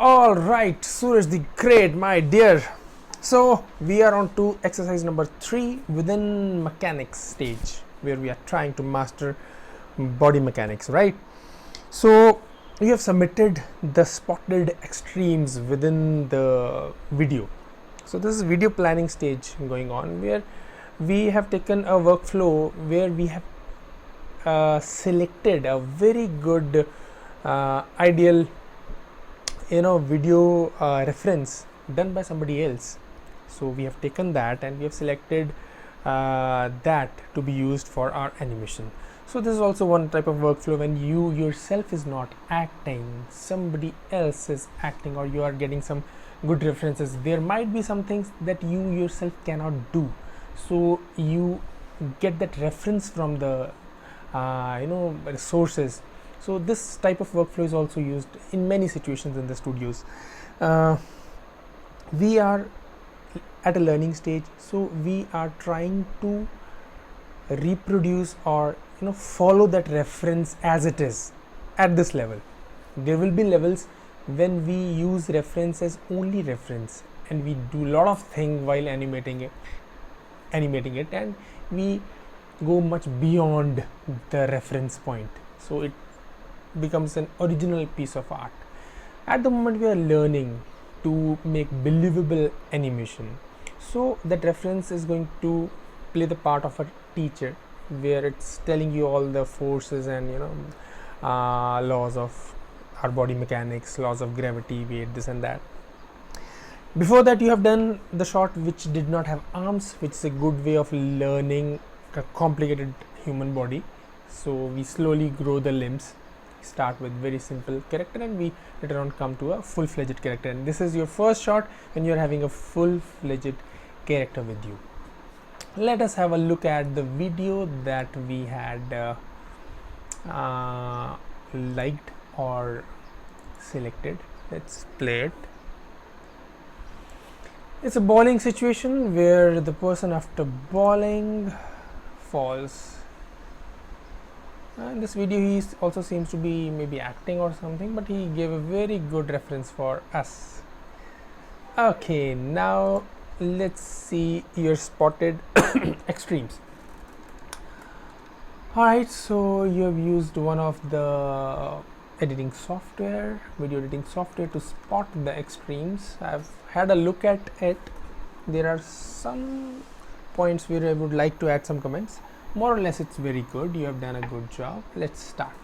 All right, Soorej the Great, my dear. So we are on to exercise number 3 within mechanics stage, where we are trying to master body mechanics, right? So you have submitted the spotted extremes within the video. So this is video planning stage going on, where we have taken a workflow where we have selected a very good ideal video reference done by somebody else. So we have taken that and we have selected that to be used for our animation. So this is also one type of workflow when you yourself is not acting, somebody else is acting, or you are getting some good references. There might be some things that you yourself cannot do, so you get that reference from the sources. So this type of workflow is also used in many situations in the studios. We are at a learning stage, so we are trying to reproduce or follow that reference as it is at this level. There will be levels when we use reference as only reference, and we do a lot of things while animating it, and we go much beyond the reference point, so it becomes an original piece of art. At the moment we are learning to make believable animation, so that reference is going to play the part of a teacher, where it's telling you all the forces and laws of our body mechanics, laws of gravity, weight, this and that. Before that you have done the shot which did not have arms, which is a good way of learning a complicated human body. So we slowly grow the limbs, start with very simple character, and we later on come to a full-fledged character. And this is your first shot when you're having a full-fledged character with you. Let us have a look at the video that we had liked or selected. Let's play it. It's a bowling situation where the person after bowling falls. In this video he also seems to be maybe acting or something, but he gave a very good reference for us. Okay, now let's see your spotted extremes. Alright, so you have used one of the editing software, video editing software, to spot the extremes. I've had a look at it. There are some points where I would like to add some comments. More or less it's very good. You have done a good job. Let's start.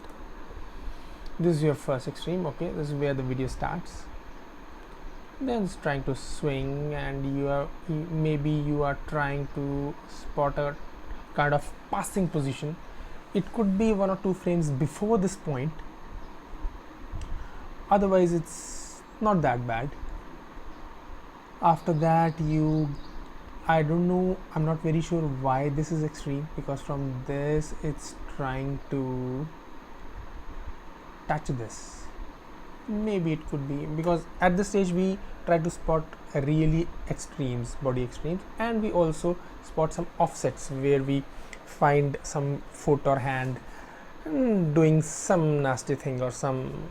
This is your first extreme. Okay, this is where the video starts. Then it's trying to swing, and maybe you are trying to spot a kind of passing position. It could be 1 or 2 frames before this point, otherwise it's not that bad. After that I don't know, I'm not very sure why this is extreme, because from this it's trying to touch this. Maybe it could be because at this stage we try to spot really extremes, body extremes, and we also spot some offsets where we find some foot or hand doing some nasty thing or some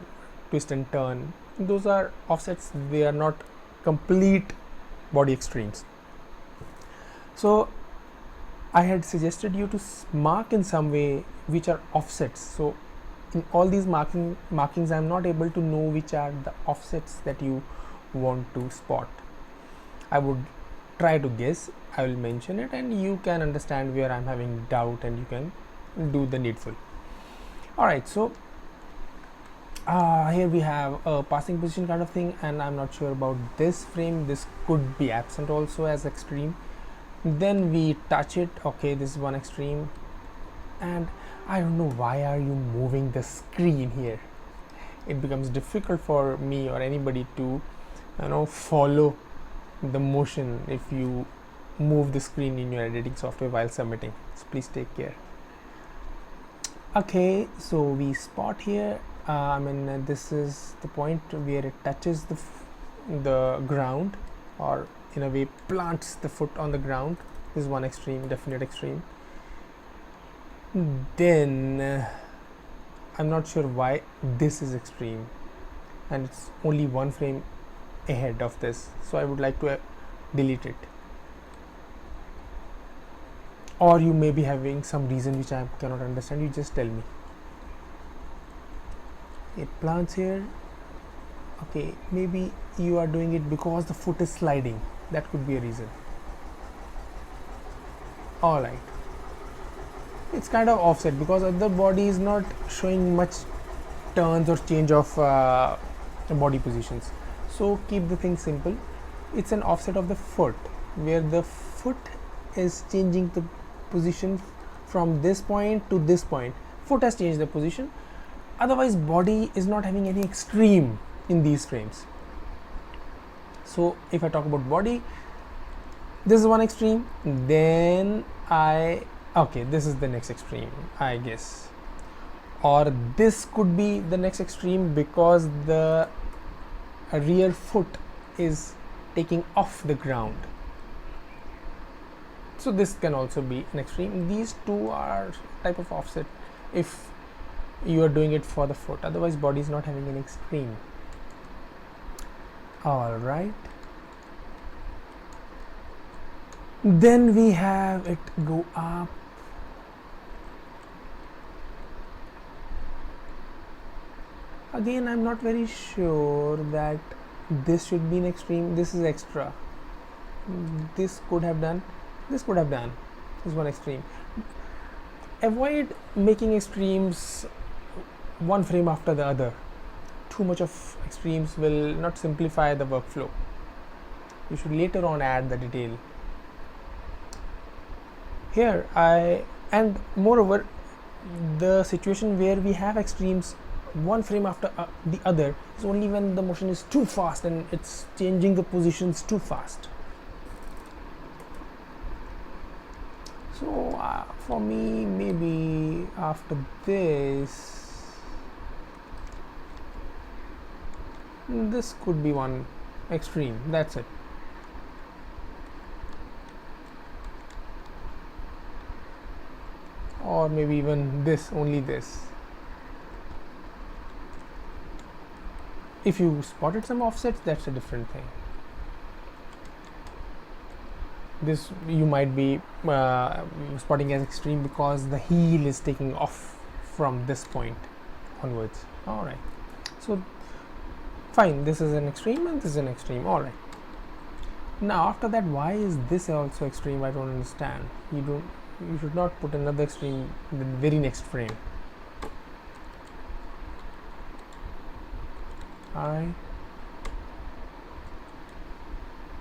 twist and turn. Those are offsets, they are not complete body extremes. So I had suggested you to mark in some way which are offsets. So in all these markings I am not able to know which are the offsets that you want to spot. I would try to guess, I will mention it, and you can understand where I am having doubt, and you can do the needful. Alright, so here we have a passing position kind of thing, and I'm not sure about this frame. This could be absent also as extreme. Then we touch it. Okay, this is one extreme, and I don't know why are you moving the screen here. It becomes difficult for me or anybody to follow the motion if you move the screen in your editing software while submitting, so please take care. Okay, so we spot here. This is the point where it touches the ground, or in a way plants the foot on the ground. This is one extreme, definite extreme. Then I'm not sure why this is extreme. and it's only one frame ahead of this, so I would like to delete it. Or you may be having some reason which I cannot understand, you just tell me. It plants here. Okay, maybe you are doing it because the foot is sliding, that could be a reason. All right, it's kind of offset because other body is not showing much turns or change of body positions, so keep the thing simple. It's an offset of the foot where the foot is changing the position from this point to this point. Foot has changed the position, otherwise body is not having any extreme in these frames. So if I talk about body, this is one extreme, then okay, this is the next extreme, I guess, or this could be the next extreme because the rear foot is taking off the ground, so this can also be an extreme. These two are type of offset if you are doing it for the foot, otherwise body is not having an extreme. All right, then we have it go up. Again, I'm not very sure that this should be an extreme. This is extra. This could have done. This could have done. This is one extreme. Avoid making extremes one frame after the other. Too much of extremes will not simplify the workflow. You should later on add the detail. Here and moreover, the situation where we have extremes one frame after the other is only when the motion is too fast and it's changing the positions too fast. So for me, maybe after this could be one extreme, that's it. Or maybe even this, only this. If you spotted some offsets, that's a different thing. This you might be spotting as extreme because the heel is taking off from this point onwards. All right, so fine, this is an extreme and this is an extreme. All right, now after that, why is this also extreme? I don't understand. You should not put another extreme in the very next frame. All right,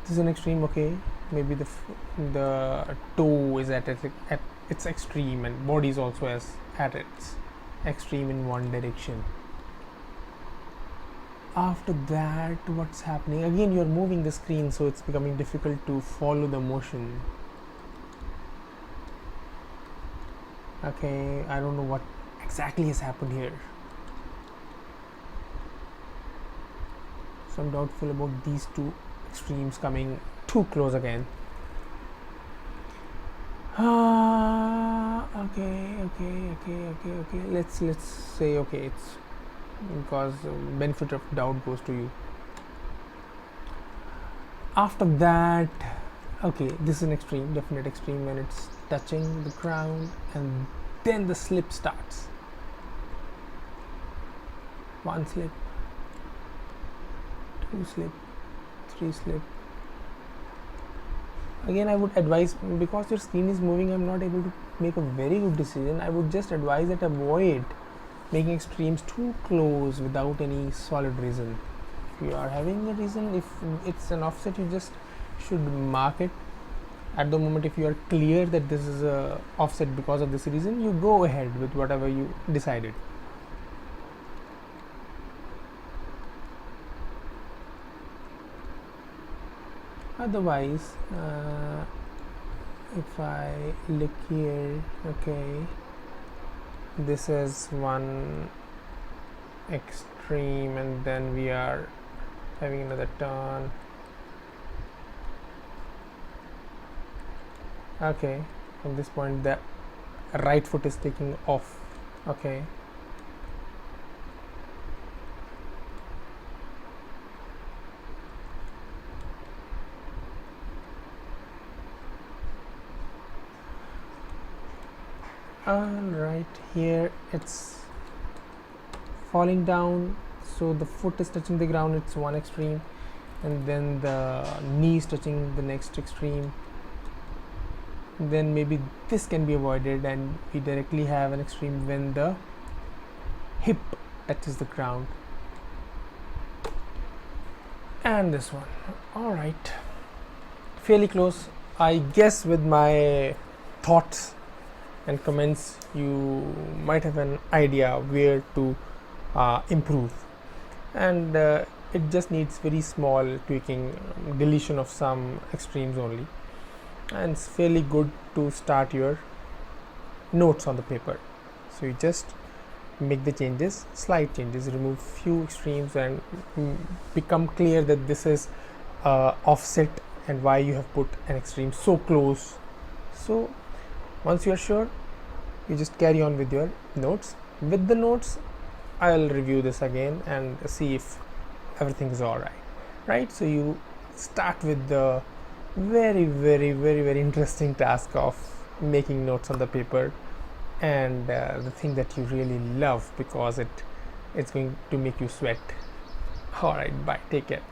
this is an extreme. Okay, maybe the toe is at its extreme and body is also at its extreme in one direction. After that, what's happening? Again, you're moving the screen, so it's becoming difficult to follow the motion. Okay, I don't know what exactly has happened here. So I'm doubtful about these two extremes coming too close again. Okay. Let's say okay, it's because benefit of doubt goes to you. After that, okay, this is an extreme, definite extreme when it's touching the ground and then the slip starts. One slip, two slip, three slip. Again, I would advise, because your screen is moving, I'm not able to make a very good decision. I would just advise that avoid making extremes too close without any solid reason. If you are having a reason, if it's an offset, you just should mark it at the moment. If you are clear that this is a offset because of this reason, you go ahead with whatever you decided. Otherwise, if I look here, okay, this is one extreme and then we are having another turn. Okay, from this point the right foot is taking off. Okay, right here it's falling down, so the foot is touching the ground, it's one extreme, and then the knee is touching the next extreme. Then maybe this can be avoided and we directly have an extreme when the hip touches the ground. And this one, all right, fairly close. I guess with my thoughts and comments you might have an idea where to improve, and it just needs very small tweaking, deletion of some extremes only, and it's fairly good to start your notes on the paper. So you just make the changes, slight changes, remove few extremes, and become clear that this is offset and why you have put an extreme so close. So once you are sure, you just carry on with your notes. With the notes I'll review this again and see if everything is all right. So you start with the very interesting task of making notes on the paper, and the thing that you really love because it's going to make you sweat. All right, bye, take care.